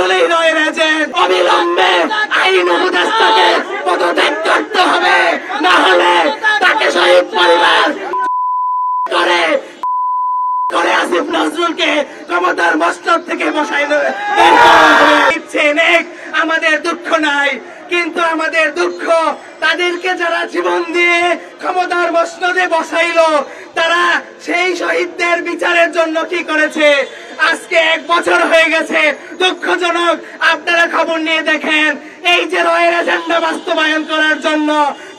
আসলেই রয়ের এজেন্ট। অবিলম্বে আইন উপদেষ্টাকে পদত্যাগ করতে হবে, না হলে তাকে শহীদ পরিবার করে করে আসিফ নজরুলকে ক্ষমতার মস্তক থেকে বসাই দিচ্ছেন। আমাদের দুঃখ নাই, কিন্তু আমাদের দুঃখ তাদেরকে যারা জীবন দিয়ে ক্ষমতার মস্তকে বসাইলো, তারা সেই শহীদদের বিচারের জন্য কি করেছে। আজকে 1 বছর হয়ে গেছে। দুঃখজনক, আপনারা খবর নিয়ে দেখেন, এই যে রয়ের এজেন্ডা বাস্তবায়ন করার জন্য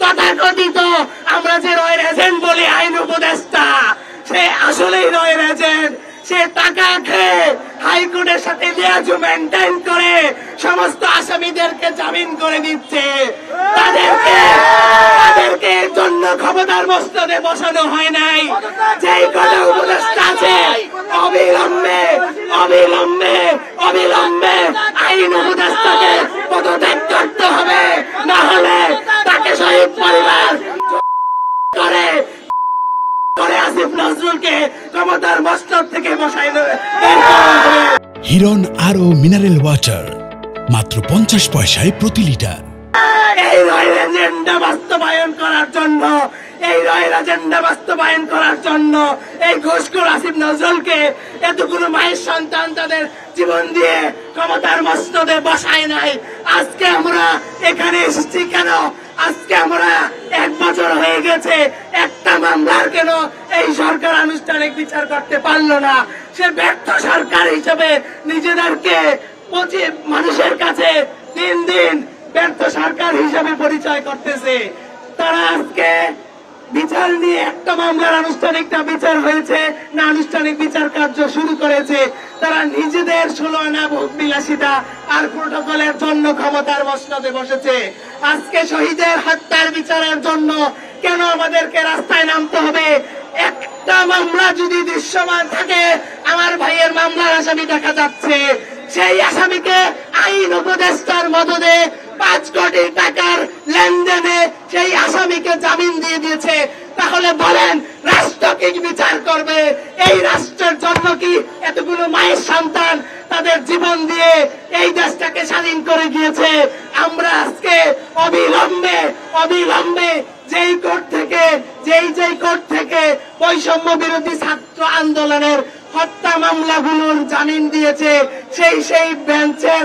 তথাকথিত আমরা যে রয়ের এজেন্ট বলি আইন উপদেষ্টা, সে আসলেই রয়ের এজেন্ট। সে টাকা খেয়ে হাইকোর্টের সাথে লিয়াজু মেনটেন করে সমস্ত আসামিদেরকে জামিন করে দিচ্ছে। তাদেরকে জন্য ক্ষমতার মস্তকে বসানো হয় নাই। যেই কটা উপদেষ্টা আছে, অবিলম্বে অবিলম্বে অবিলম্বে আইন উপদেষ্টাকে পদত্যাগ করতে হবে, না হলে তাকে শহীদ পরিবার করে আসিফ নজরুলকে ক্ষমতার মস্তক থেকে বসাই দেবে। হিরন আরো মিনারেল ওয়াটার মাত্র 50 পয়সায় প্রতি লিটার। এই রয়ের এজেন্ডা বাস্তবায়ন করার জন্য, এই রয়ের এজেন্ডা বাস্তবায়ন করার জন্য এই ঘুষখোর আসিফ নজরুলকে এতগুলো মায়ের সন্তান তাদের জীবন দিয়ে ক্ষমতার মস্তকে বসায় নাই। আজকে আমরা এখানে এসেছি কেন? আজকে আমরা 1 বছর হয়ে গেছে, একটা মামলার কেন এই সরকার আনুষ্ঠানিক বিচার করতে পারলো না? সে ব্যর্থ সরকার হিসেবে নিজেদেরকে মানুষের কাছে দিন দিন ব্যর্থ সরকার হিসেবে পরিচয় করতেছে। তারা আজকে বিচার নিয়ে একটা মামলার আনুষ্ঠানিকটা বিচার হয়েছে না, আনুষ্ঠানিক বিচার কার্য শুরু করেছে। তারা নিজেদের 16 আনা ভোগ বিলাসিতা আর প্রোটোকলের জন্য ক্ষমতার মসনদে বসেছে। আজকে শহীদের হত্যার বিচারের জন্য কেন আমাদেরকে রাস্তায় নামতে হবে? একটা মামলা যদি দৃশ্যমান থাকে, আমার ভাইয়ের মামলার আসামি দেখা যাচ্ছে, সেই আসামিকে আইন উপদেষ্টার মদদে 5 কোটি টাকার লেনদেনে সেই আসামিকে জামিন দিয়ে দিয়েছে। তাহলে বলেন, রাষ্ট্র কি বিচার করবে? এই রাষ্ট্রের জন্য কি এতগুলো মায়ের সন্তান তাদের জীবন দিয়ে এই দেশটাকে স্বাধীন করে গিয়েছে? আমরা আজকে অবিলম্বে অবিলম্বে যেই কোর্ট থেকে বৈষম্য বিরোধী ছাত্র আন্দোলনের হত্যা মামলাগুলোর জামিন দিয়েছে, সেই বেঞ্চের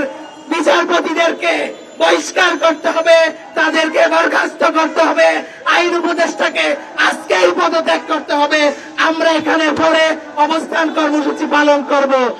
বিচারপতিদেরকে বহিষ্কার করতে হবে, তাদেরকে বরখাস্ত করতে হবে, আইন উপদেষ্টাকে আজকেই পদত্যাগ করতে হবে। আমরা এখানে পরে অবস্থান কর্মসূচি পালন করব।